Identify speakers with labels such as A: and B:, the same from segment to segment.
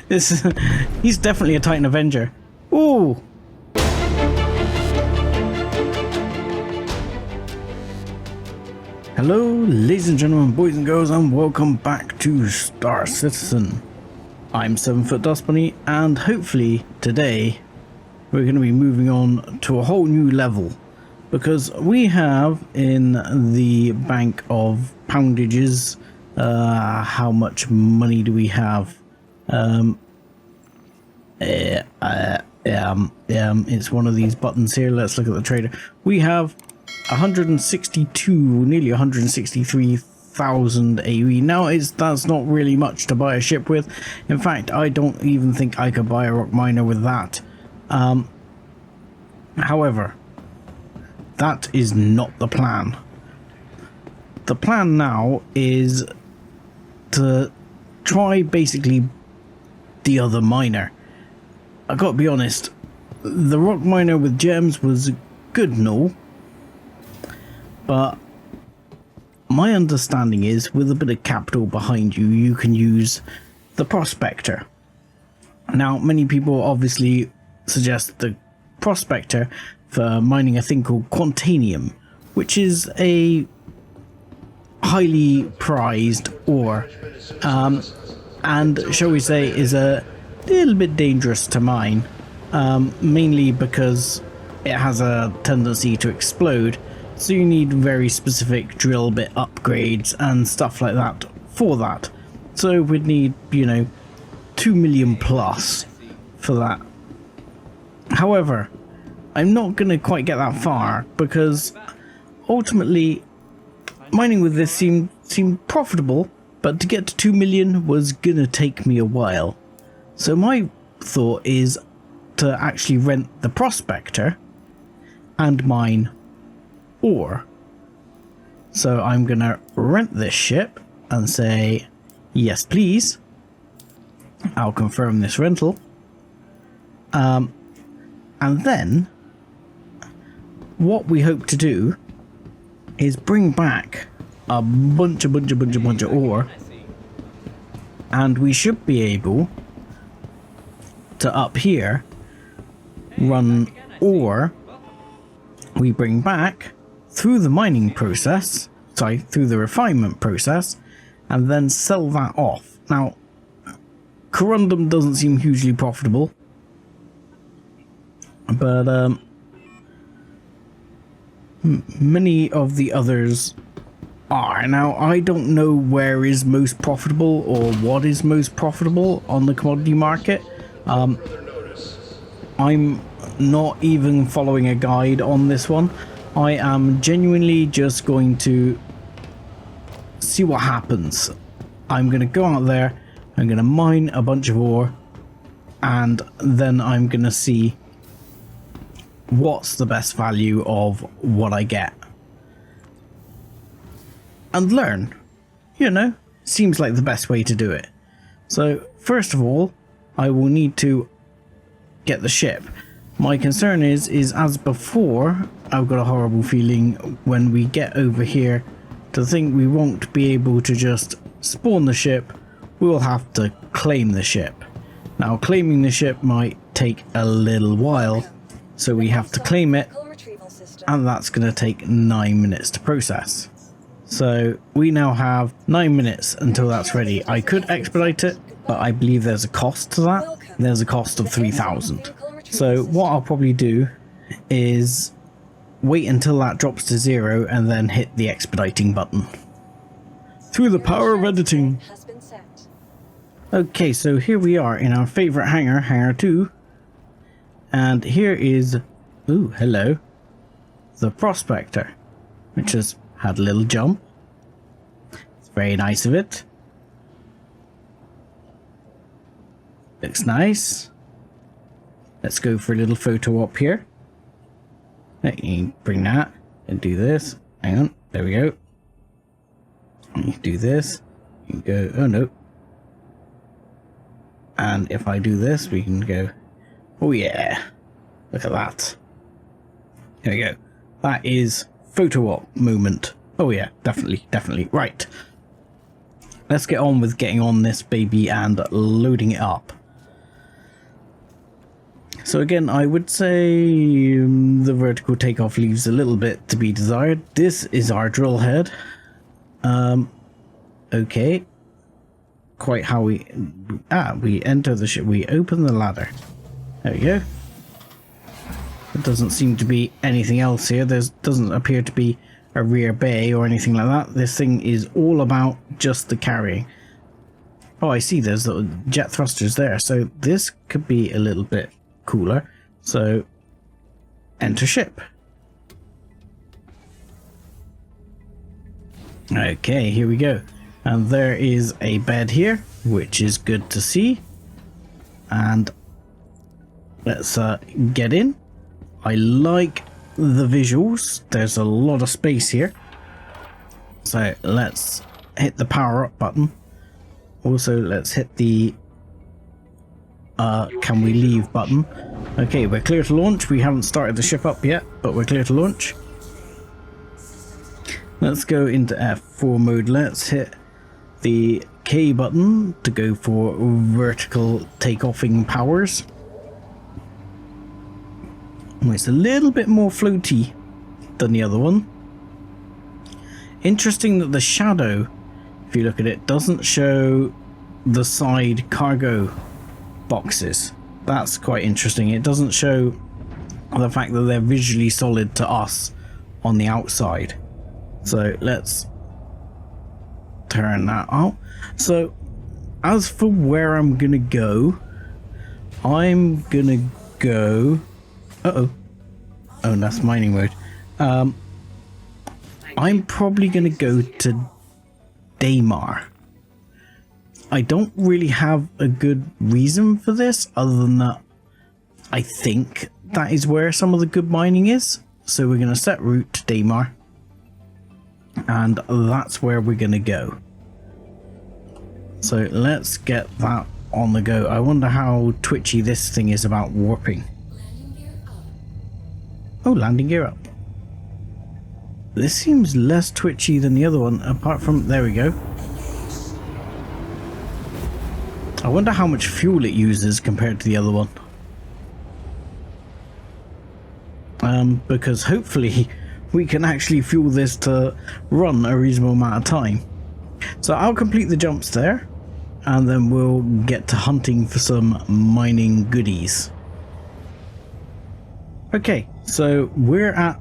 A: He's definitely a Titan Avenger. Ooh. Hello, ladies and gentlemen, boys and girls, and welcome back to Star Citizen. I'm 7 Foot Dust Bunny, and hopefully today we're going to be moving on to a whole new level, because we have in the bank of poundages, how much money do we have? It's one of these buttons here. Let's look at the trader. We have 162, nearly 163,000 AE. Now that's not really much to buy a ship with. In fact, I don't even think I could buy a rock miner with that. However, that is not the plan. The plan now is to try basically the other miner. I gotta be honest, the rock miner with gems was good and all, but my understanding is with a bit of capital behind you, you can use the Prospector. Now, many people obviously suggest the Prospector for mining a thing called Quantanium, which is a highly prized ore, and shall we say is a little bit dangerous to mine, mainly because it has a tendency to explode, so you need very specific drill bit upgrades and stuff like that for that. So we'd need, 2 million plus for that. However, I'm not going to quite get that far, because ultimately mining with this seemed profitable, but to get to 2 million was going to take me a while. So my thought is to actually rent the Prospector and mine ore. So I'm going to rent this ship and say, yes please. I'll confirm this rental. And then what we hope to do is bring back a bunch of ore, and we should be able to up here run ore we bring back through the mining process, through the refinement process, and then sell that off. Now, corundum doesn't seem hugely profitable, but many of the others are. Now, I don't know where is most profitable or what is most profitable on the commodity market. I'm not even following a guide on this one. I am genuinely just going to see what happens. I'm going to go out there, I'm going to mine a bunch of ore, and then I'm going to see what's the best value of what I get. And learn. Seems like the best way to do it. So, first of all, I will need to get the ship. My concern is as before, I've got a horrible feeling when we get over here to think we won't be able to just spawn the ship. We will have to claim the ship. Now, claiming the ship might take a little while, so we have to claim it, and that's going to take 9 minutes to process. So we now have 9 minutes until that's ready. I could expedite it, but I believe there's a cost to that. There's a cost of 3,000. So what I'll probably do is wait until that drops to 0 and then hit the expediting button. Through the power of editing. Okay, so here we are in our favorite hangar, Hangar 2. And here is, ooh, hello, the Prospector, which has had a little jump. It's very nice of it. Looks nice. Let's go for a little photo op here. Let me bring that and do this. Hang on, there we go. You do this. You can go, oh no. And if I do this, we can go, oh yeah, look at that. There we go. That is photo op moment. Oh yeah, definitely. Right. let's get on with getting on this baby and loading it up. So again, I would say the vertical takeoff leaves a little bit to be desired. This is our drill head. Okay. Quite how we enter the ship. We open the ladder. There we go. There doesn't seem to be anything else here. There doesn't appear to be a rear bay or anything like that. This thing is all about just the carrying. Oh, I see there's little jet thrusters there. So this could be a little bit cooler. So enter ship. Okay, here we go. And there is a bed here, which is good to see. And let's get in. I like the visuals. There's a lot of space here. So let's hit the power up button. Also, let's hit the can we leave button. Okay, we're clear to launch. We haven't started the ship up yet, but we're clear to launch. Let's go into F4 mode. Let's hit the K button to go for vertical takeoffing powers. It's a little bit more floaty than the other one. Interesting that the shadow, if you look at it, doesn't show the side cargo boxes. That's quite interesting. It doesn't show the fact that they're visually solid to us on the outside. So let's turn that out. So as for where I'm gonna go, I'm gonna go oh, that's mining mode. I'm probably gonna go to Daymar. I don't really have a good reason for this other than that I think that is where some of the good mining is. So we're gonna set route to Daymar, and that's where we're gonna go. So let's get that on the go. I wonder how twitchy this thing is about warping. Oh, landing gear up. This seems less twitchy than the other one, apart from, there we go. I wonder how much fuel it uses compared to the other one. Because hopefully we can actually fuel this to run a reasonable amount of time. So I'll complete the jumps there, and then we'll get to hunting for some mining goodies. Okay, so we're at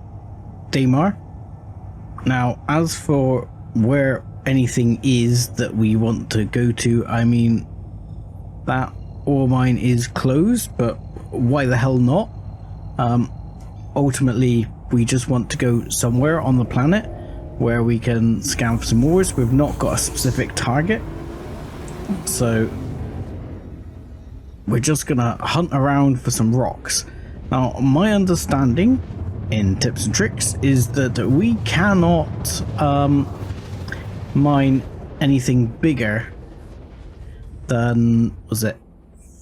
A: Daymar. Now, as for where anything is that we want to go to, I mean, that ore mine is closed, but why the hell not? Ultimately, we just want to go somewhere on the planet where we can scan for some ores. We've not got a specific target, so we're just gonna hunt around for some rocks. Now, my understanding in tips and tricks is that we cannot mine anything bigger than, was it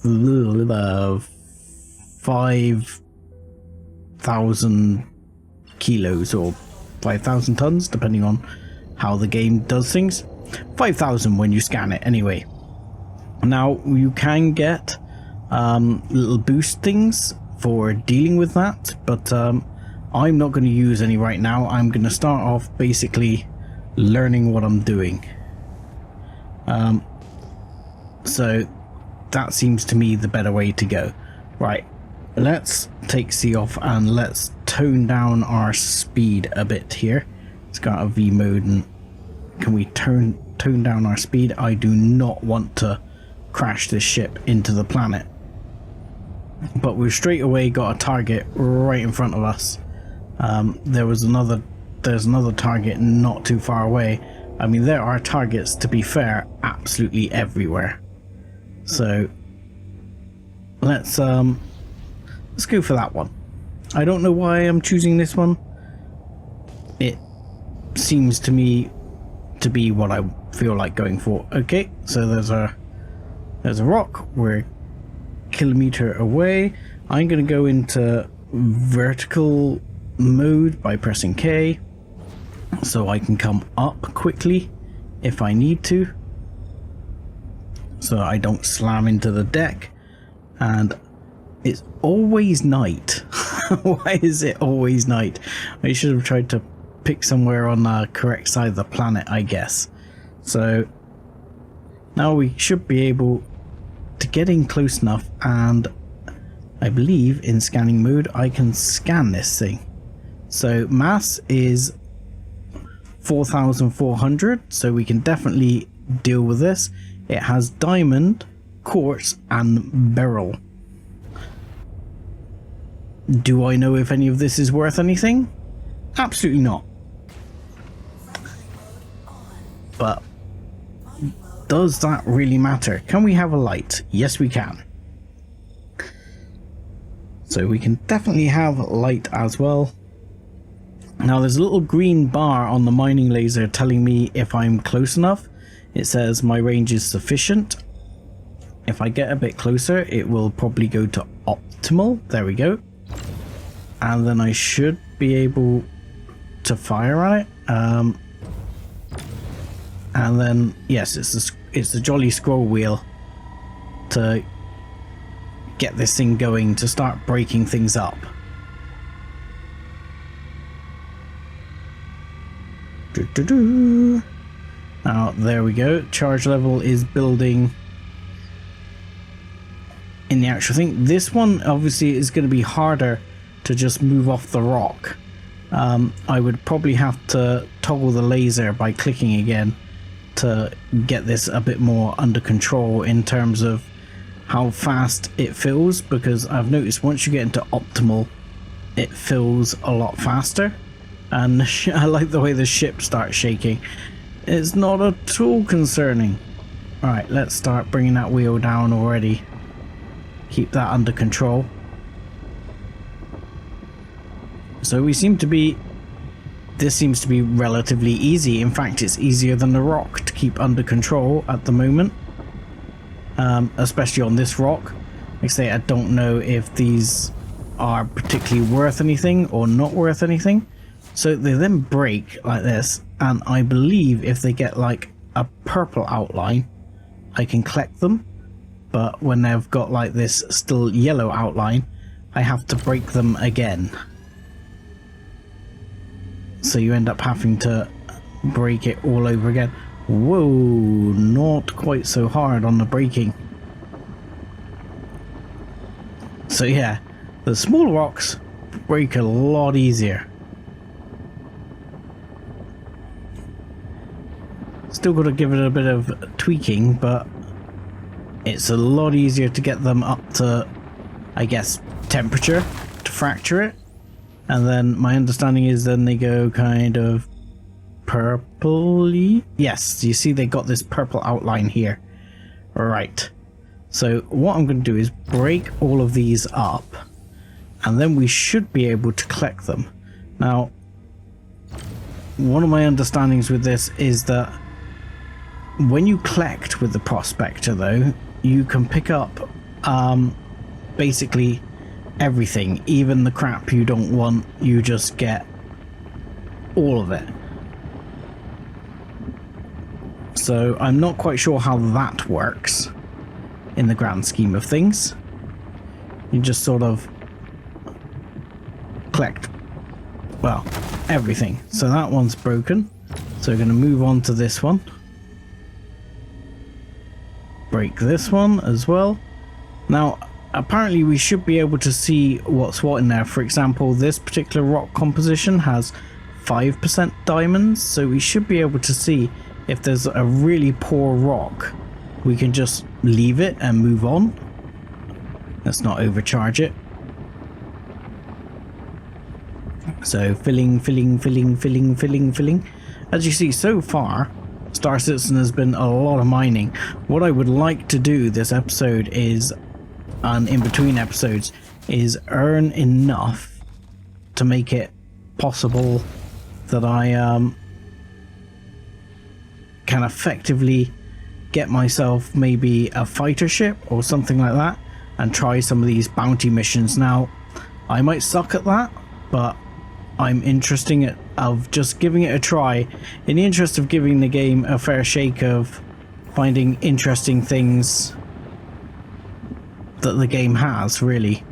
A: 5,000 kilos or 5,000 tons, depending on how the game does things. 5,000 when you scan it anyway. Now, you can get little boost things for dealing with that, but I'm not going to use any right now. I'm going to start off basically learning what I'm doing. So that seems to me the better way to go. Right, let's take C off and let's tone down our speed a bit here. It's got a V mode, and can we tone down our speed? I do not want to crash this ship into the planet. But we've straight away got a target right in front of us. There's another target not too far away. I mean, there are targets, to be fair, absolutely everywhere. So let's go for that one. I don't know why I'm choosing this one. It seems to me to be what I feel like going for. Okay, so there's a rock. We're a kilometer away. I'm going to go into vertical mode by pressing K, so I can come up quickly if I need to. so I don't slam into the deck. And it's always night. Why is it always night? I should have tried to pick somewhere on the correct side of the planet, I guess. So now we should be able to get in close enough, and I believe in scanning mode I can scan this thing. So mass is 4,400, so we can definitely deal with this. It has diamond, quartz and beryl. Do I know if any of this is worth anything? Absolutely not. But does that really matter? Can we have a light? Yes, we can. So we can definitely have light as well. Now there's a little green bar on the mining laser telling me if I'm close enough. It says my range is sufficient. If I get a bit closer, it will probably go to optimal. There we go. And then I should be able to fire on it. And then, yes, it's the jolly scroll wheel to get this thing going, to start breaking things up. Now, there we go. Charge level is building in the actual thing. This one, obviously, is going to be harder to just move off the rock. I would probably have to toggle the laser by clicking again to get this a bit more under control in terms of how fast it fills, because I've noticed once you get into optimal it fills a lot faster. And I like the way the ship starts shaking. It's not at all concerning. Alright, let's start bringing that wheel down already. Keep that under control. So we seem to be... This seems to be relatively easy. In fact, it's easier than the rock to keep under control at the moment. Especially on this rock. Like I say, I don't know if these are particularly worth anything or not worth anything. So they then break like this, and I believe if they get like a purple outline, I can collect them. But when they've got like this still yellow outline, I have to break them again. So you end up having to break it all over again. Whoa, not quite so hard on the breaking. So yeah, the small rocks break a lot easier. Still got to give it a bit of tweaking, but it's a lot easier to get them up to, I guess, temperature to fracture it. And then my understanding is then they go kind of purpley. Yes, you see they got this purple outline here. Right. So what I'm going to do is break all of these up, and then we should be able to collect them. Now, one of my understandings with this is that when you collect with the Prospector, though, you can pick up basically everything, even the crap you don't want. You just get all of it. So I'm not quite sure how that works in the grand scheme of things. You just sort of collect, well, everything. So that one's broken, so we're going to move on to this one. Break this one as well. Now apparently we should be able to see what's what in there. For example, this particular rock composition has 5% diamonds, so we should be able to see if there's a really poor rock. We can just leave it and move on. Let's not overcharge it. So filling. As you see, so far Star Citizen has been a lot of mining. What I would like to do this episode is, and in between episodes, is earn enough to make it possible that I can effectively get myself maybe a fighter ship or something like that and try some of these bounty missions. Now, I might suck at that, but I'm interested of just giving it a try in the interest of giving the game a fair shake of finding interesting things that the game has, really.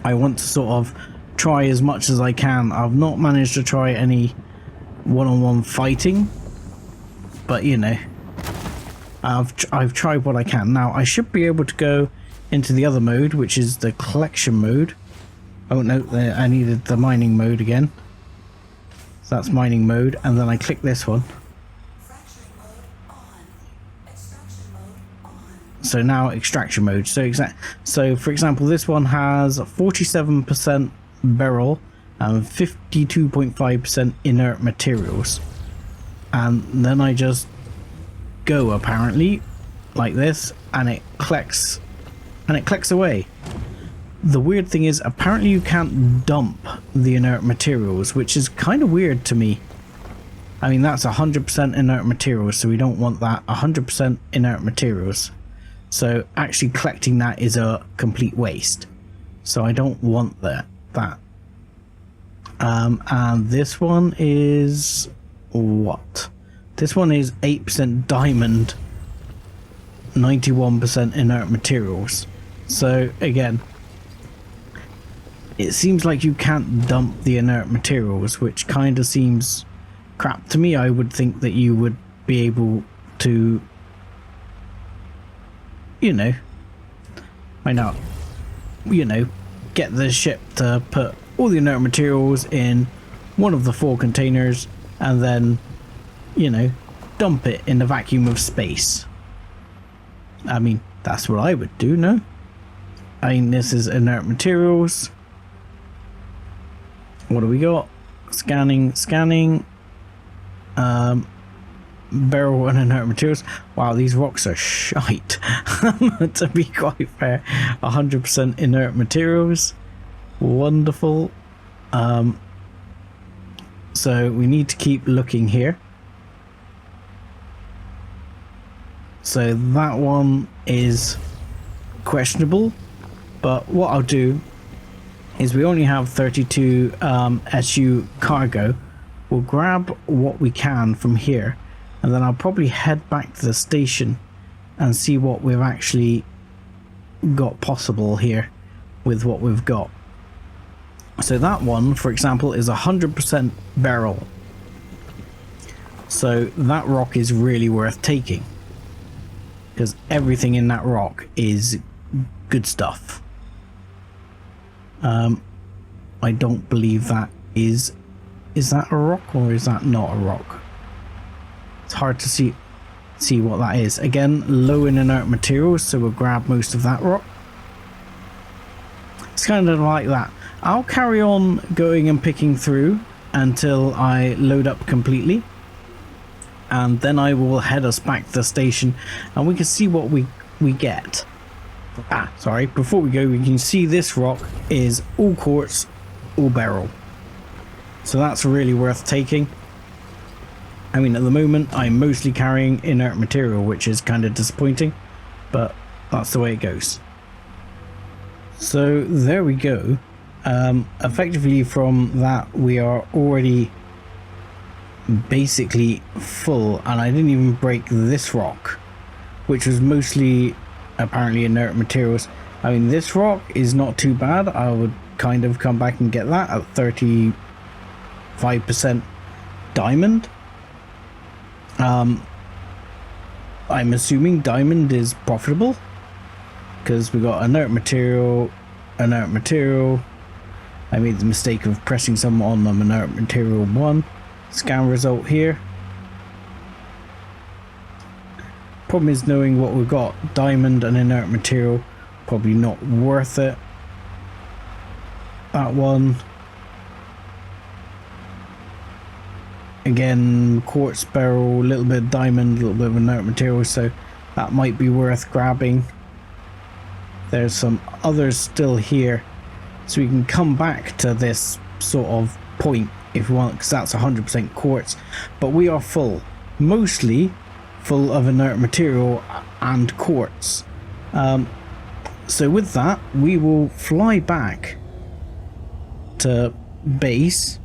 A: I want to sort of try as much as I can. I've not managed to try any one-on-one fighting, but you know, I've tried what I can. Now I should be able to go into the other mode, which is the collection mode. Oh no, I needed the mining mode again. So that's mining mode, and then I click this one. So now extraction mode. So for example, this one has 47% beryl and 52.5% inert materials. And then I just go, apparently, like this, and it collects away. The weird thing is, apparently you can't dump the inert materials, which is kind of weird to me. I mean, that's 100% inert materials, so we don't want that. 100% inert materials. So actually collecting that is a complete waste. So I don't want that. And this one is what? This one is 8% diamond, 91% inert materials. So again, it seems like you can't dump the inert materials, which kind of seems crap to me. I would think that you would be able to, you know, why not, you know, get the ship to put all the inert materials in one of the 4 containers and then, you know, dump it in the vacuum of space. I mean, that's what I would do, no? I mean, this is inert materials. What do we got? Scanning. Beryl and inert materials. Wow, these rocks are shite. To be quite fair. 100% inert materials. Wonderful. So we need to keep looking here. So that one is questionable, but what I'll do is, we only have 32 SU cargo. We'll grab what we can from here, and then I'll probably head back to the station and see what we've actually got possible here with what we've got. So that one, for example, is 100% beryl. So that rock is really worth taking, because everything in that rock is good stuff. I don't believe that is that a rock, or is that not a rock? It's hard to see what that is. Again, low in inert materials, so we'll grab most of that rock. It's kind of like that. I'll carry on going and picking through until I load up completely, and then I will head us back to the station and we can see what we get. Sorry, before we go, we can see this rock is all quartz, all beryl. So that's really worth taking. I mean, at the moment, I'm mostly carrying inert material, which is kind of disappointing, but that's the way it goes. So there we go. Effectively from that, we are already basically full, and I didn't even break this rock, which was mostly apparently inert materials. I mean, this rock is not too bad. I would kind of come back and get that at 35% diamond. I'm assuming diamond is profitable, because we got inert material. I made the mistake of pressing some on them. Inert material 1. Scan result here. Problem is knowing what we've got. Diamond and inert material, probably not worth it. That one. Again, quartz beryl, a little bit of diamond, a little bit of inert material, so that might be worth grabbing. There's some others still here, so we can come back to this sort of point if we want, because that's 100% quartz. But we are full, mostly full of inert material and quartz. So with that, we will fly back to base,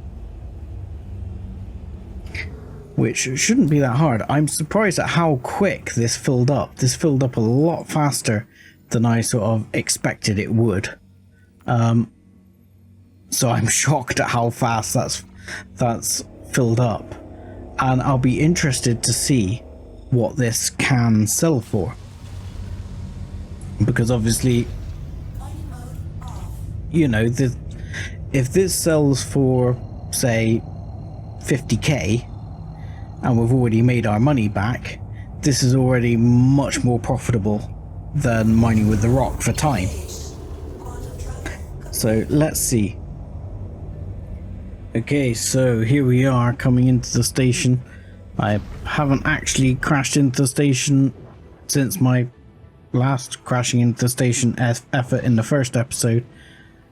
A: which shouldn't be that hard. I'm surprised at how quick this filled up. This filled up a lot faster than I sort of expected it would. So I'm shocked at how fast that's filled up, and I'll be interested to see what this can sell for, because obviously, you know, if this sells for say 50k and we've already made our money back, this is already much more profitable than mining with the rock for time. So let's see. Okay, so here we are coming into the station. I haven't actually crashed into the station since my last crashing into the station effort in the first episode.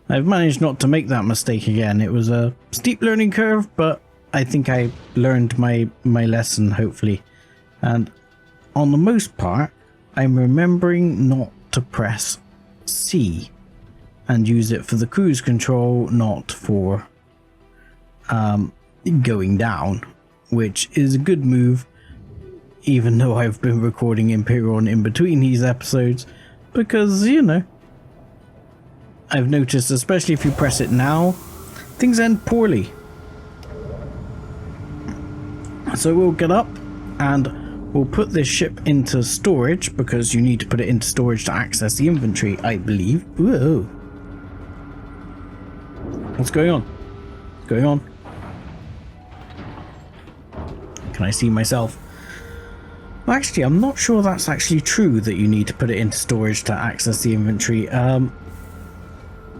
A: I've managed not to make that mistake again. It was a steep learning curve, but I think I learned my lesson, hopefully. And on the most part, I'm remembering not to press C and use it for the cruise control, not for going down, which is a good move, even though I've been recording Imperial in between these episodes, because, you know, I've noticed, especially if you press it now, things end poorly. So we'll get up and we'll put this ship into storage, because you need to put it into storage to access the inventory, I believe. Whoa. What's going on? What's going on? Can I see myself? Well, actually, I'm not sure that's actually true, that you need to put it into storage to access the inventory.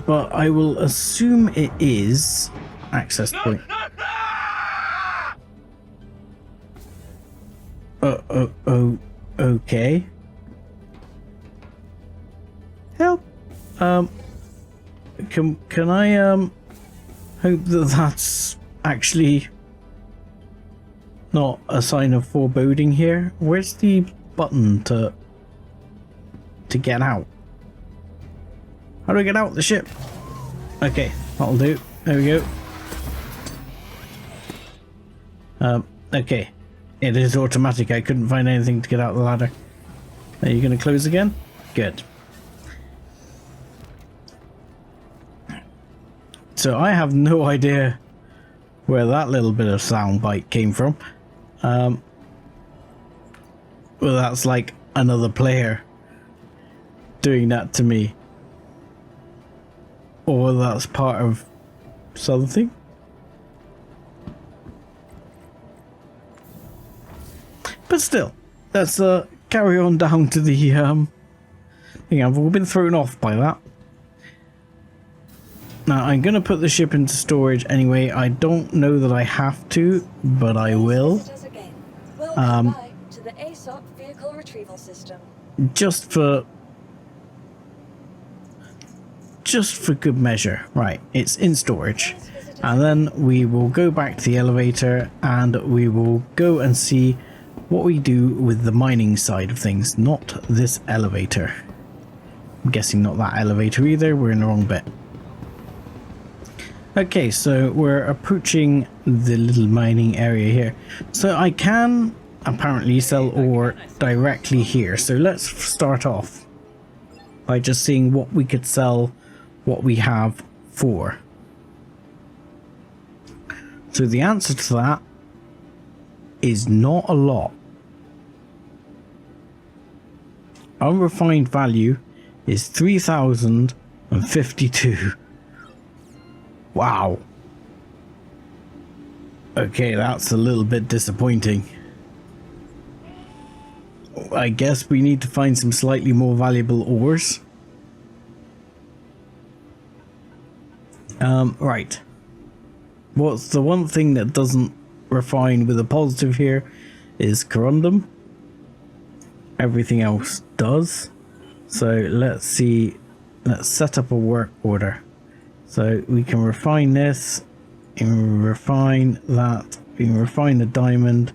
A: But I will assume it is access point. Okay. Help. Can I hope that that's actually not a sign of foreboding here? Where's the button to get out? How do I get out the ship? Okay, that'll do. There we go. Okay. It is automatic. I couldn't find anything to get out the ladder. Are you going to close again? Good. So I have no idea where that little bit of sound bite came from. Well, that's like another player doing that to me. Or that's part of something. But still, let's carry on down to the thing. I've all been thrown off by that. Now, I'm going to put the ship into storage anyway. I don't know that I have to, but I will.
B: To the ASOP vehicle retrieval system.
A: Just for good measure. Right, it's in storage. And then we will go back to the elevator and we will go and see what we do with the mining side of things, not this elevator. I'm guessing not that elevator either, we're in the wrong bit. Okay, so we're approaching the little mining area here. So I can apparently sell ore directly here. So let's start off by just seeing what we could sell, what we have for. So the answer to that is not a lot. Unrefined value is 3,052. Wow. Okay, that's a little bit disappointing. I guess we need to find some slightly more valuable ores. Right. What's the one thing that doesn't refine with a positive here is corundum. Everything else does. So let's see. Let's set up a work order. So we can refine this, and refine that, we can refine the diamond,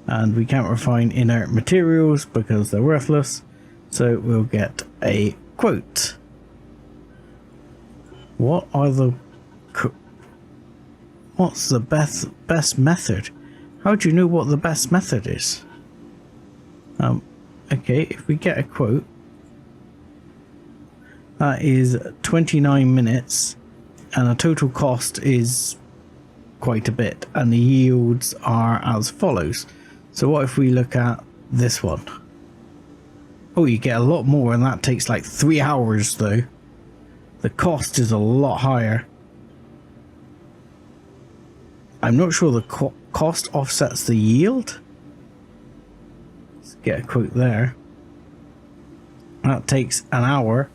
A: and we can't refine inert materials because they're worthless. So we'll get a quote. What's the best method? How do you know what the best method is? Okay, if we get a quote, that is 29 minutes, and the total cost is quite a bit, and the yields are as follows. So what if we look at this one? Oh, you get a lot more, and that takes like 3 hours though. The cost is a lot higher. I'm not sure the cost offsets the yield. Let's get a quote there. That takes an hour,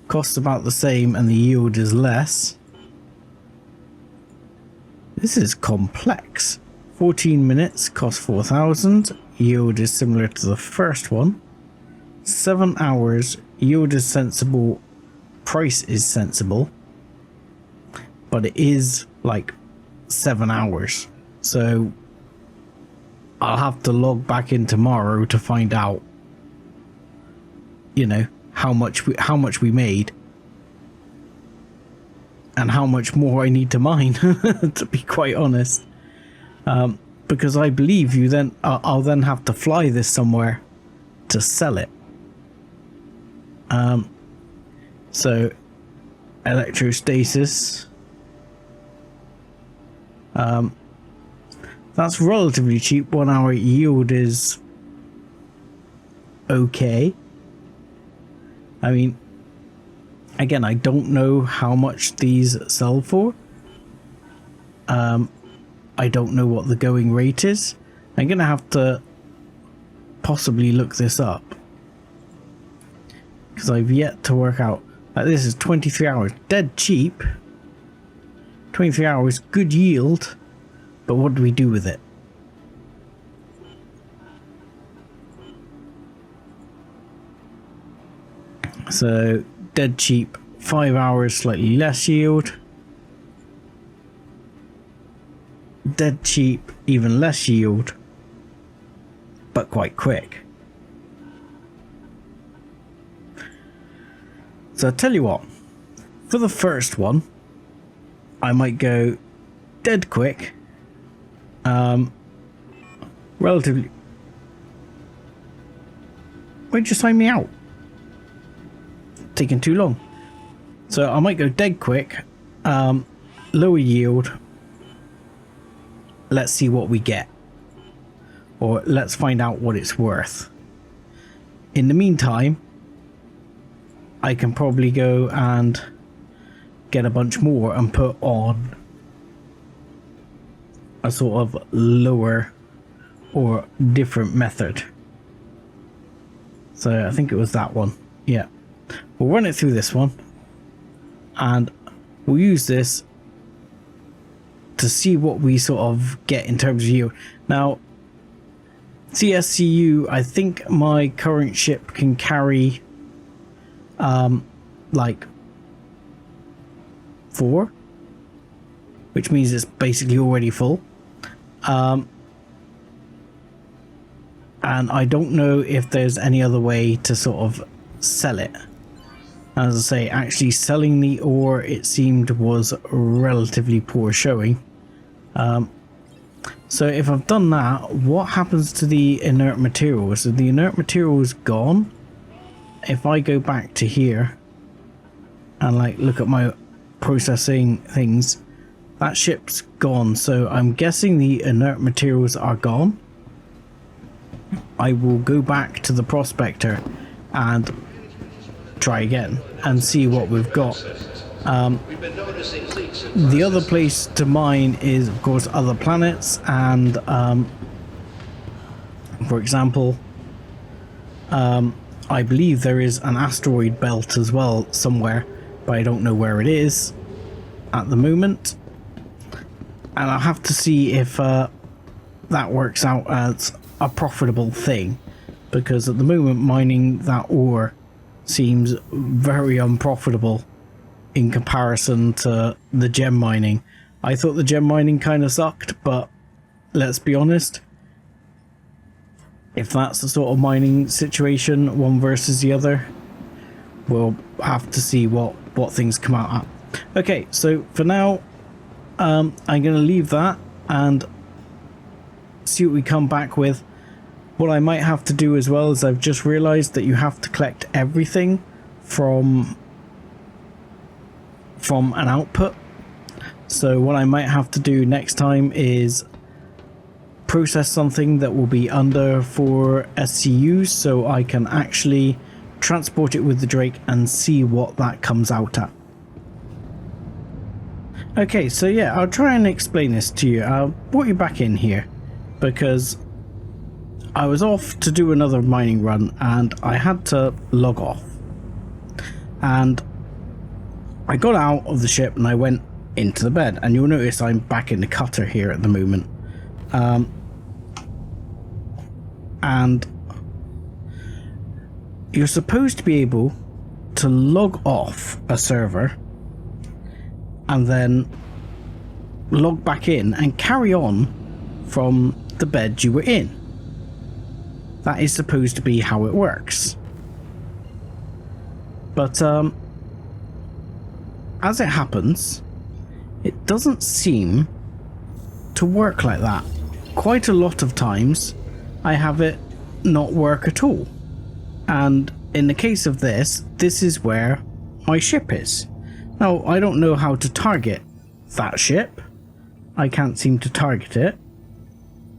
A: costs about the same, and the yield is less. This is complex. 14 minutes, cost 4,000. Yield is similar to the first one. 7 hours, yield is sensible, price is sensible. But it is like 7 hours. So I'll have to log back in tomorrow to find out, you know, how much we made. And how much more I need to mine, to be quite honest. Because I believe I'll then have to fly this somewhere to sell it. So electrostasis. That's relatively cheap. 1 hour yield is okay. I mean, again, I don't know how much these sell for. I don't know what the going rate is. I'm gonna have to possibly look this up, because I've yet to work out. Like, this is 23 hours, dead cheap. 23 hours, good yield, but what do we do with it? So dead cheap, 5 hours, slightly less yield. Dead cheap, even less yield, but quite quick. So I'll tell you what, for the first one, I might go dead quick, relatively. Why'd you sign me out? Taking too long. So I might go dead quick, lower yield. Let's see what we get, or let's find out what it's worth. In the meantime, I can probably go and get a bunch more and put on a sort of lower or different method. So I think it was that one. Yeah, we'll run it through this one, and we'll use this to see what we sort of get in terms of yield. Now, CSCU, I think my current ship can carry like 4, which means it's basically already full. And I don't know if there's any other way to sort of sell it. As I say, actually selling the ore, it seemed, was relatively poor showing. So if I've done that, what happens to the inert material? So the inert material is gone. If I go back to here and like look at my processing things, that ship's gone. So I'm guessing the inert materials are gone. I will go back to the Prospector and try again and see what we've got. The other place to mine is, of course, other planets, and for example, I believe there is an asteroid belt as well somewhere, but I don't know where it is at the moment, and I'll have to see if that works out as a profitable thing, because at the moment mining that ore seems very unprofitable in comparison to the gem mining. I thought the gem mining kind of sucked, but let's be honest, if that's the sort of mining situation, one versus the other, we'll have to see what things come out at. Okay, so for now, I'm going to leave that and see what we come back with. What I might have to do as well is I've just realized that you have to collect everything from an output. So what I might have to do next time is process something that will be under 4 SCUs so I can actually transport it with the Drake and see what that comes out at. Okay, so yeah, I'll try and explain this to you. I'll brought you back in here because I was off to do another mining run and I had to log off. And I got out of the ship and I went into the bed, and you'll notice I'm back in the cutter here at the moment. And you're supposed to be able to log off a server and then log back in and carry on from the bed you were in. That is supposed to be how it works. But as it happens, it doesn't seem to work like that. Quite a lot of times I have it not work at all. And in the case of this is where my ship is. Now, I don't know how to target that ship. I can't seem to target it.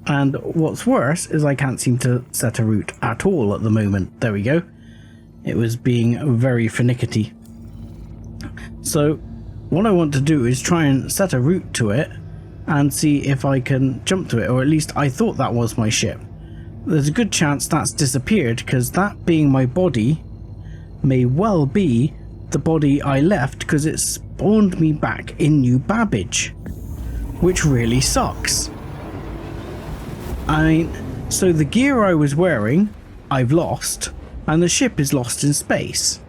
A: And what's worse is I can't seem to set a route at all at the moment. There we go. It was being very finicky. So what I want to do is try and set a route to it and see if I can jump to it, or at least I thought that was my ship. There's a good chance that's disappeared, because that being my body may well be the body I left, because it spawned me back in New Babbage, which really sucks. I mean, so the gear I was wearing I've lost, and the ship is lost in space.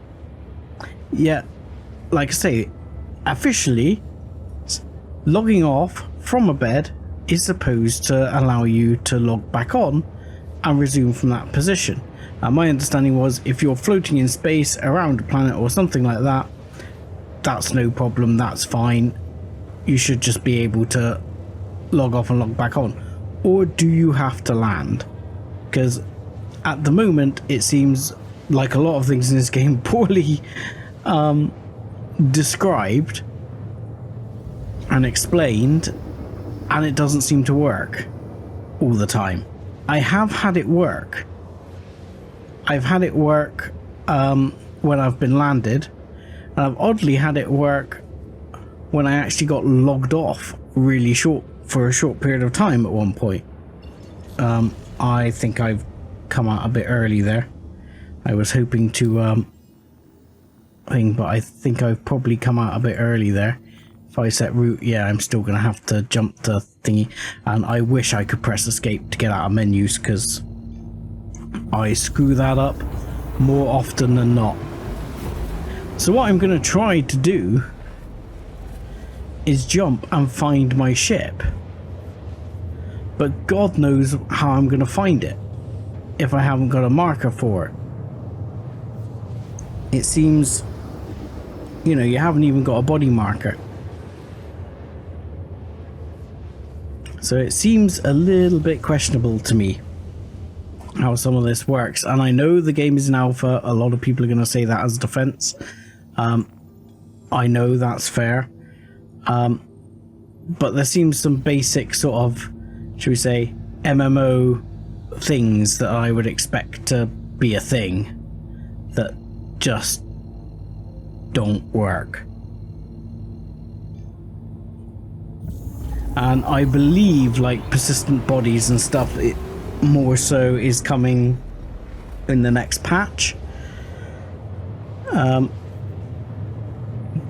A: Yet, like I say, officially logging off from a bed is supposed to allow you to log back on and resume from that position. My understanding was if you're floating in space around a planet or something like that, that's no problem, that's fine. You should just be able to log off and log back on. Or do you have to land? Because at the moment it seems like a lot of things in this game poorly described and explained, and it doesn't seem to work all the time. I have had it work. I've had it work when I've been landed, and I've oddly had it work when I actually got logged off really short for a short period of time at one point. I think I've come out a bit early there. I was hoping to but I think I've probably come out a bit early there. If I set route, yeah, I'm still gonna have to jump to thingy, and I wish I could press escape to get out of menus, because I screw that up more often than not. So what I'm gonna try to do is jump and find my ship, but God knows how I'm gonna find it if I haven't got a marker for it. It seems, you know, you haven't even got a body marker. So it seems a little bit questionable to me how some of this works. And I know the game is in alpha. A lot of people are going to say that as defense. I know that's fair. But there seems some basic sort of, should we say, MMO things that I would expect to be a thing that just don't work. And I believe like persistent bodies and stuff, it more so is coming in the next patch. But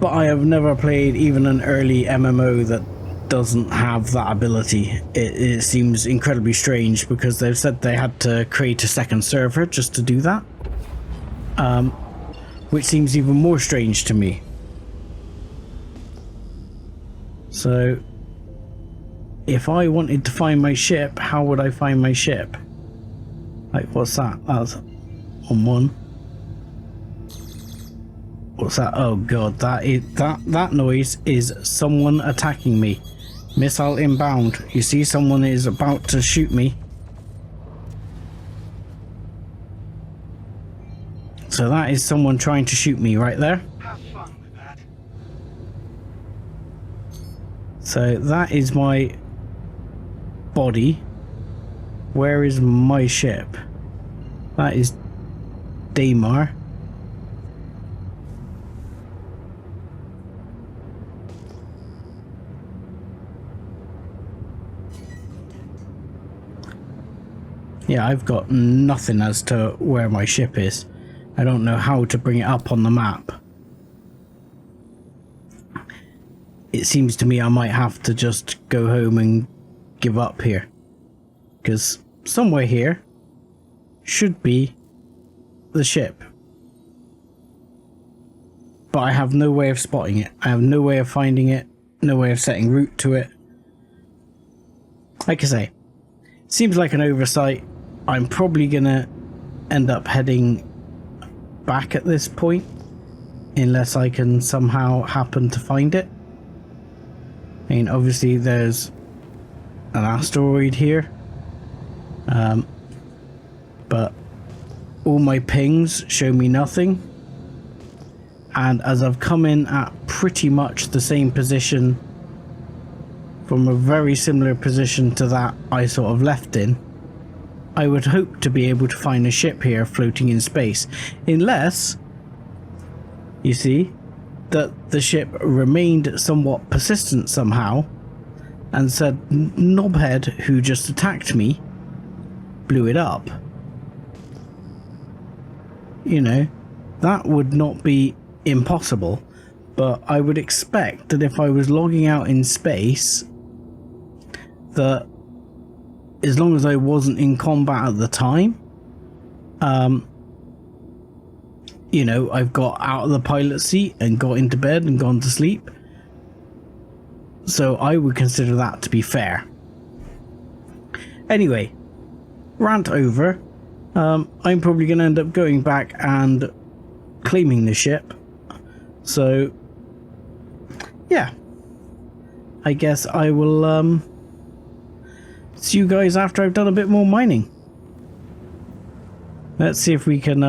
A: I have never played even an early MMO that doesn't have that ability. It seems incredibly strange, because they've said they had to create a second server just to do that, which seems even more strange to me. So if I wanted to find my ship, how would I find my ship? Like, what's that? That's on one. What's that? Oh god, that noise is someone attacking me. Missile inbound. You see someone is about to shoot me. So that is someone trying to shoot me right there.
C: Have fun with that.
A: So that is my body. Where is my ship? That is Daymar. Yeah, I've got nothing as to where my ship is. I don't know how to bring it up on the map. It seems to me I might have to just go home and give up here. Because somewhere here should be the ship. But I have no way of spotting it. I have no way of finding it. No way of setting route to it. Like I say, seems like an oversight. I'm probably gonna end up heading back at this point. Unless I can somehow happen to find it. I mean, obviously there's an asteroid here. But all my pings show me nothing. And as I've come in at pretty much the same position from a very similar position to that I sort of left in, I would hope to be able to find a ship here floating in space. Unless, you see, that the ship remained somewhat persistent somehow and said, knobhead who just attacked me blew it up. You know, that would not be impossible, but I would expect that if I was logging out in space, that as long as I wasn't in combat at the time, you know, I've got out of the pilot seat and got into bed and gone to sleep. So I would consider that to be fair. Anyway, rant over. I'm probably going to end up going back and claiming the ship. So, yeah. I guess I will see you guys after I've done a bit more mining. Let's see if we can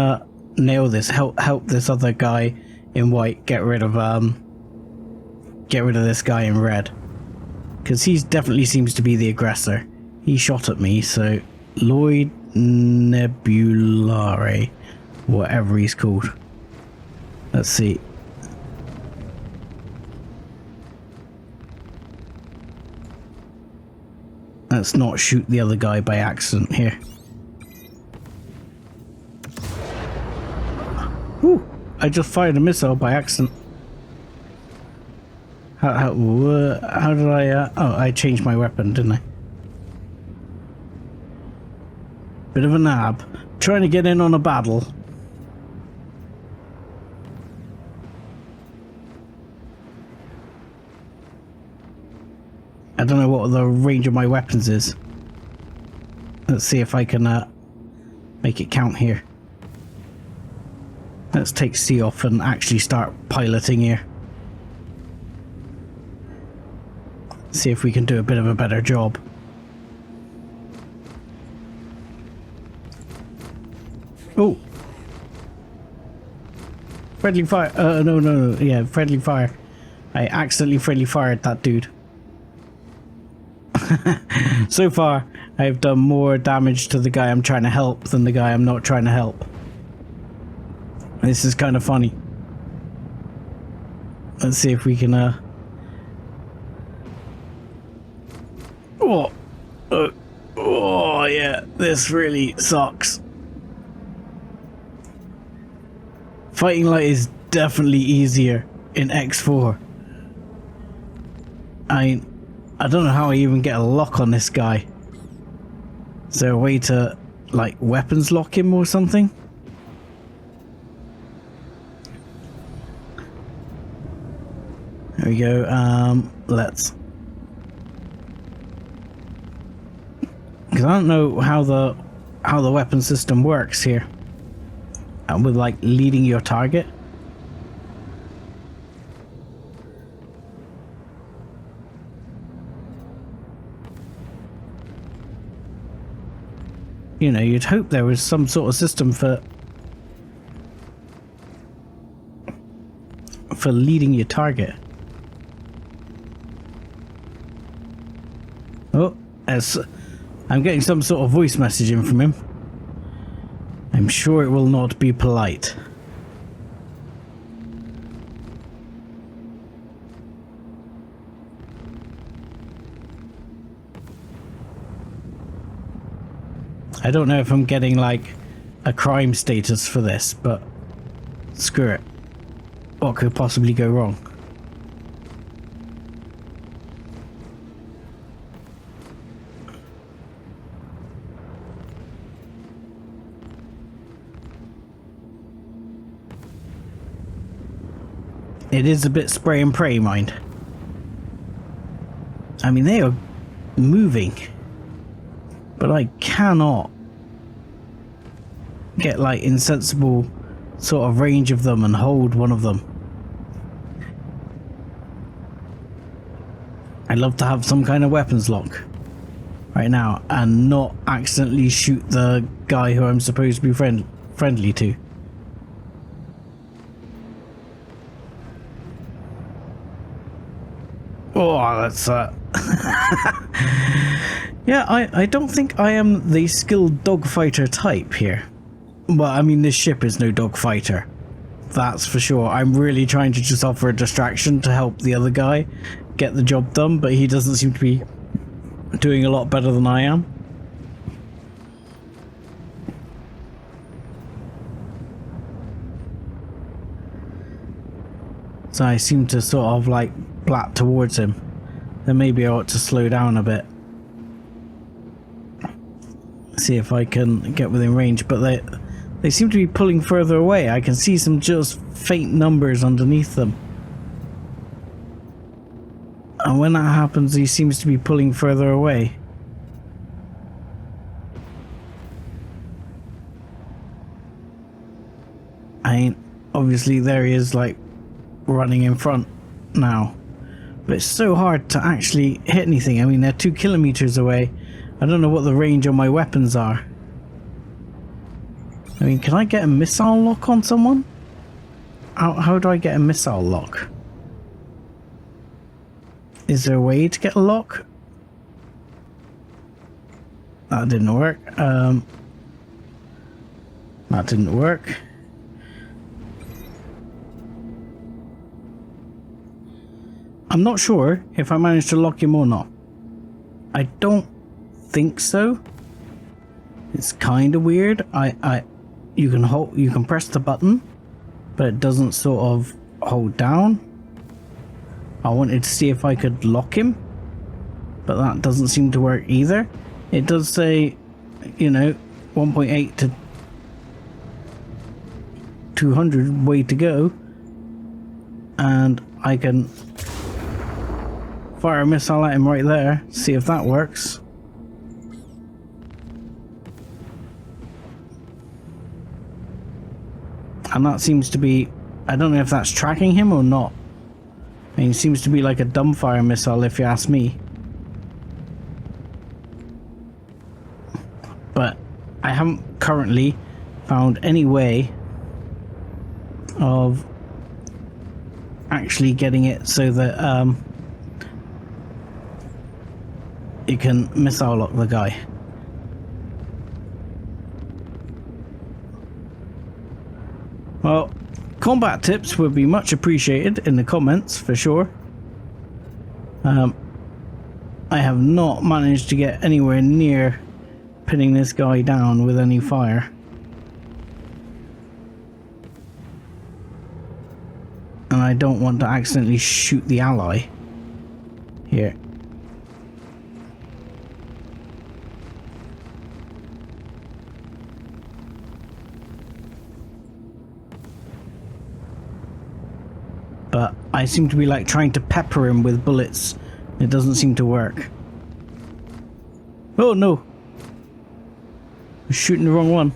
A: nail this. Help this other guy in white get rid of this guy in red. Because he definitely seems to be the aggressor. He shot at me, so Lloyd Nebulare, whatever he's called. Let's see. Let's not shoot the other guy by accident here. Ooh, I just fired a missile by accident. How did I, oh, I changed my weapon, didn't I? Bit of a nab. Trying to get in on a battle. I don't know what the range of my weapons is. Let's see if I can make it count here. Let's take C off and actually start piloting here. See if we can do a bit of a better job. Oh! Friendly fire. No. Yeah, friendly fire. I accidentally friendly fired that dude. So far, I've done more damage to the guy I'm trying to help than the guy I'm not trying to help. This is kind of funny. Let's see if we can, Oh, yeah, this really sucks. Fighting light is definitely easier in X4. I don't know how I even get a lock on this guy. Is there a way to, like, weapons lock him or something? There we go, let's... Because I don't know how the weapon system works here. With, like, leading your target. you know, you'd hope there was some sort of system for leading your target. Oh, I'm getting some sort of voice messaging from him. I'm sure it will not be polite. I don't know if I'm getting like a crime status for this, but screw it. What could possibly go wrong? It is a bit spray and pray, mind. I mean, they are moving, but I cannot get like insensible sort of range of them and hold one of them. I'd love to have some kind of weapons lock right now and not accidentally shoot the guy who I'm supposed to be friendly to. Oh, that's yeah, I don't think I am the skilled dogfighter type here. Well, I mean, this ship is no dogfighter. That's for sure. I'm really trying to just offer a distraction to help the other guy get the job done, but he doesn't seem to be doing a lot better than I am. So I seem to sort of like blat towards him. Then maybe I ought to slow down a bit. See if I can get within range, but they seem to be pulling further away. I can see some just faint numbers underneath them. And when that happens, he seems to be pulling further away. I mean, obviously there he is, like, running in front now. But it's so hard to actually hit anything. I mean, they're 2 kilometers away. I don't know what the range on my weapons are. I mean, can I get a missile lock on someone? How do I get a missile lock? Is there a way to get a lock? That didn't work. That didn't work. I'm not sure if I managed to lock him or not. I don't think so. It's kind of weird. You can press the button, but it doesn't sort of hold down. I wanted to see if I could lock him, but that doesn't seem to work either. It does say, you know, 1.8 to 200 way to go, and I can fire a missile at him right there, see if that works. And that seems to be, I don't know if that's tracking him or not. I mean, it seems to be like a dumbfire missile if you ask me. But I haven't currently found any way of actually getting it so that you can missile lock the guy. Well, combat tips would be much appreciated in the comments for sure. I have not managed to get anywhere near pinning this guy down with any fire. And I don't want to accidentally shoot the ally here. But I seem to be like trying to pepper him with bullets. It doesn't seem to work. Oh no! I'm shooting the wrong one.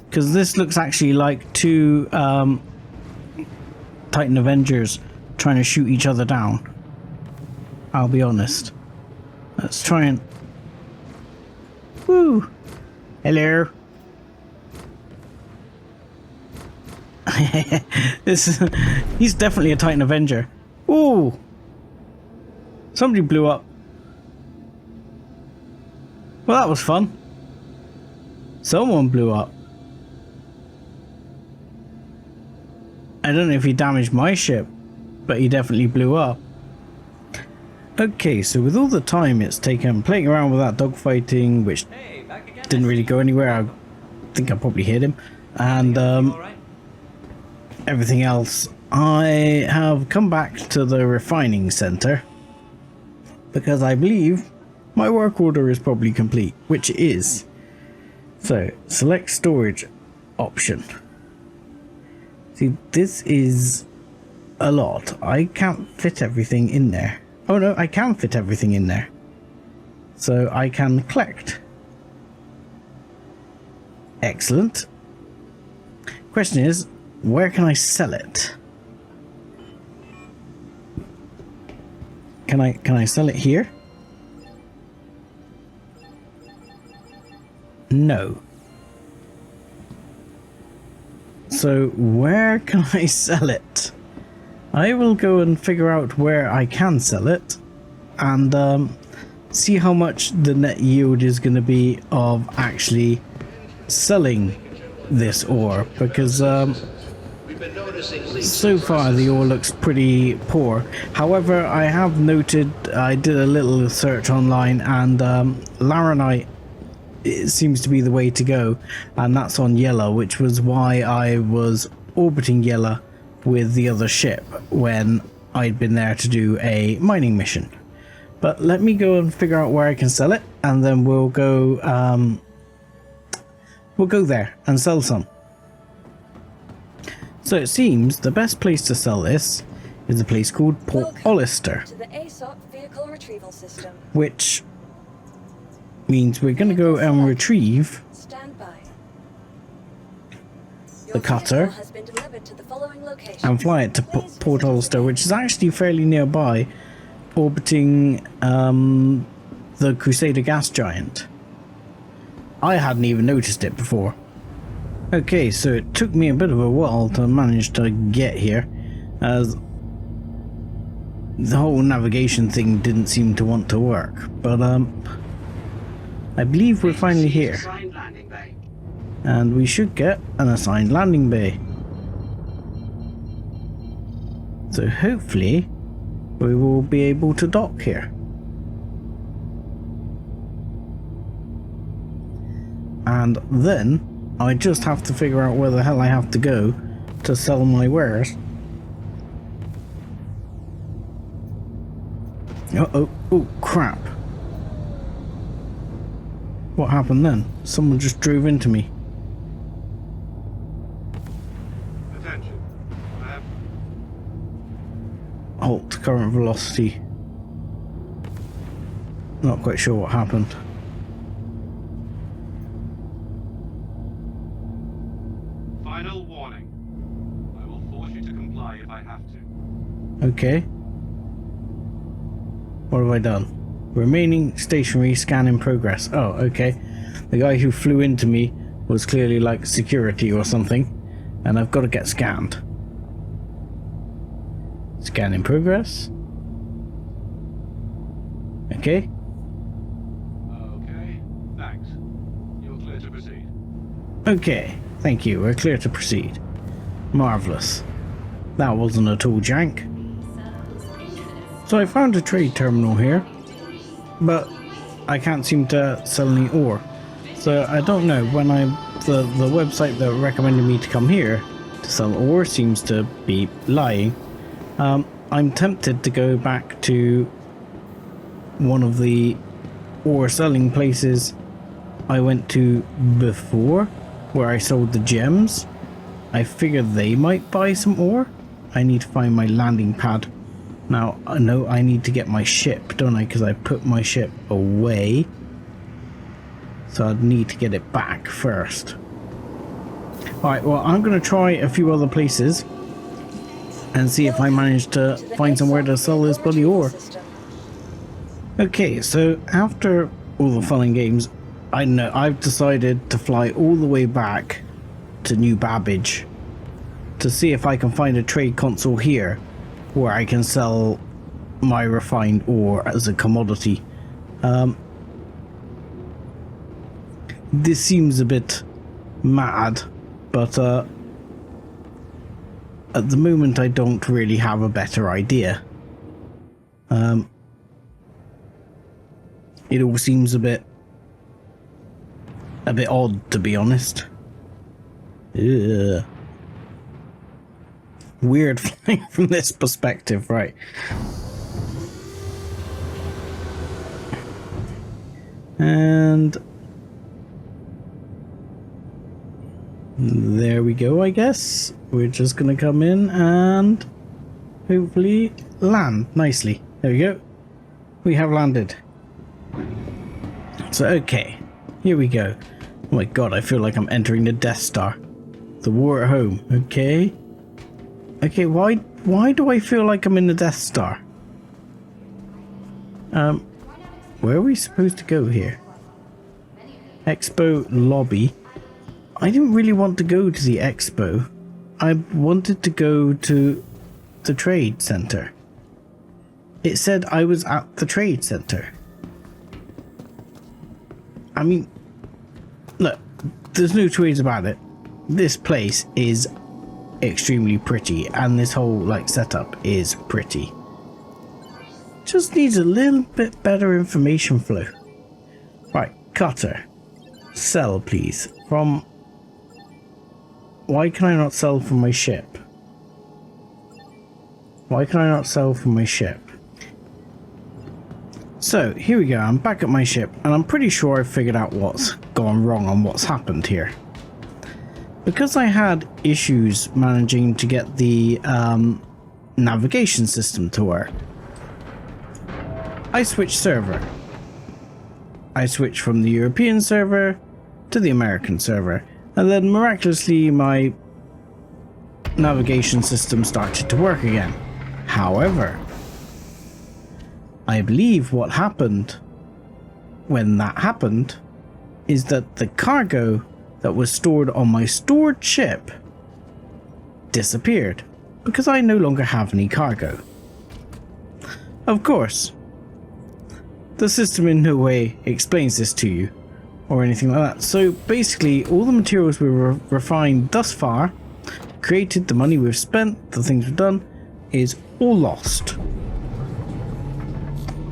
A: Because this looks actually like two Titan Avengers trying to shoot each other down. I'll be honest. Let's try and... Woo! Hello. He's definitely a Titan Avenger. Ooh. Somebody blew up. Well, that was fun. Someone blew up. I don't know if he damaged my ship, but he definitely blew up. Okay, so with all the time it's taken playing around with that dogfighting, which didn't really go anywhere, I think I probably hit him, and everything else, I have come back to the refining center because I believe my work order is probably complete, which it is. So, select storage option. See, this is a lot. I can't fit everything in there. Oh no, I can fit everything in there. So I can collect. Excellent. Question is, where can I sell it? Can I sell it here? No. So where can I sell it? I will go and figure out where I can sell it and see how much the net yield is going to be of actually selling this ore, because so far the ore looks pretty poor. However, I have noted, I did a little search online, and Laranite, it seems to be the way to go, and that's on Yellow, which was why I was orbiting Yellow with the other ship when I'd been there to do a mining mission. But let me go and figure out where I can sell it, and then we'll go there and sell some. So it seems the best place to sell this is a place called Port Hollister,
B: To the ASOP vehicle retrieval system.
A: which means we're going to go and retrieve
B: Stand by.
A: the cutter
B: Has been delivered to the following location.
A: and fly it to Port Hollister, which is actually fairly nearby, orbiting the Crusader gas giant. I hadn't even noticed it before. Okay, so it took me a bit of a while to manage to get here, as the whole navigation thing didn't seem to want to work, but I believe we're finally here, and we should get an assigned landing bay. So hopefully we will be able to dock here. And then I just have to figure out where the hell I have to go to sell my wares. Uh-oh. Oh, crap. What happened then? Someone just drove into me.
C: Attention. I have
A: Halt, current velocity. Not quite sure what happened.
C: final warning. I will force you to comply if I have to.
A: Okay. What have I done? Remaining stationary, scan in progress. Oh, okay. The guy who flew into me was clearly like security or something, and I've got to get scanned. Scan in progress. Okay.
C: Okay, thanks. You're clear to proceed.
A: Okay, thank you. We're clear to proceed. Marvellous. That wasn't at all jank. So I found a trade terminal here, but I can't seem to sell any ore. So I don't know, when the website that recommended me to come here to sell ore seems to be lying. I'm tempted to go back to one of the ore selling places I went to before, where I sold the gems. I figured they might buy some ore. I need to find my landing pad. Now, I know I need to get my ship, don't I? Because I put my ship away. So I'd need to get it back first. Alright, well, I'm going to try a few other places and see if I manage to find somewhere to sell this bloody ore. Okay, so after all the fun and games, I know, I've decided to fly all the way back to New Babbage to see if I can find a trade console here where I can sell my refined ore as a commodity. This seems a bit mad, but at the moment I don't really have a better idea. It all seems a bit odd, to be honest. Ugh. Weird flying from this perspective, right? And there we go, I guess. We're just gonna come in and hopefully land nicely. There we go. We have landed. So, okay. Here we go. Oh my god, I feel like I'm entering the Death Star. The war at home. Okay. Okay, why do I feel like I'm in the Death Star? Where are we supposed to go here? Expo lobby. I didn't really want to go to the expo. I wanted to go to the trade center. It said I was at the trade center. I mean, look, there's no two ways about it. This place is extremely pretty, and this whole like setup is pretty. Just needs a little bit better information flow. Right, cutter. Sell, please. From... Why can I not sell from my ship? Why can I not sell from my ship? So, here we go. I'm back at my ship, and I'm pretty sure I've figured out what's gone wrong and what's happened here. Because I had issues managing to get the navigation system to work, I switched server. I switched from the European server to the American server, and then miraculously my navigation system started to work again. However, I believe what happened when that happened is that the cargo that was stored on my stored ship disappeared because I no longer have any cargo. Of course, the system in no way explains this to you or anything like that. So basically all the materials we refined thus far, created, the money we've spent, the things we've done, is all lost.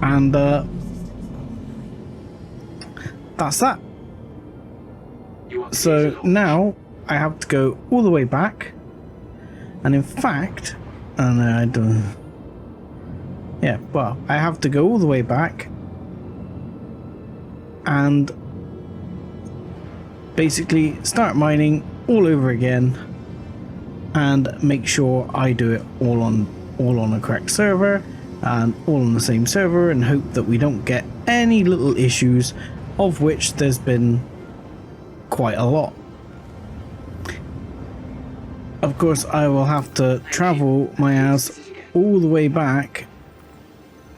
A: And that's that. So now I have to go all the way back, and in fact, I don't. Yeah, well, I have to go all the way back and basically start mining all over again, and make sure I do it all on a correct server and all on the same server, and hope that we don't get any little issues, of which there's been quite a lot. Of course, I will have to travel my ass all the way back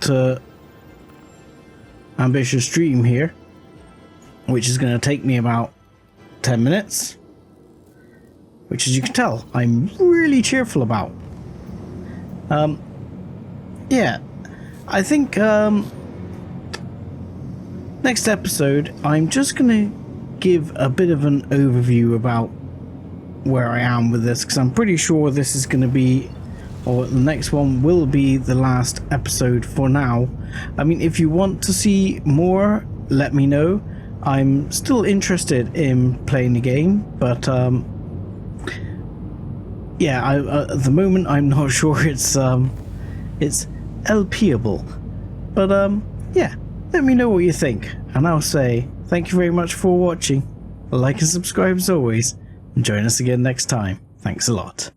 A: to Ambitious Dream here, which is going to take me about 10 minutes, which, as you can tell, I'm really cheerful about. Yeah, I think next episode I'm just going to give a bit of an overview about where I am with this, because I'm pretty sure this is going to be, or the next one will be, the last episode for now. I mean, if you want to see more, let me know. I'm still interested in playing the game, but yeah, at the moment I'm not sure it's LPable. But yeah, let me know what you think, and I'll say thank you very much for watching. Like and subscribe as always, and join us again next time. Thanks a lot.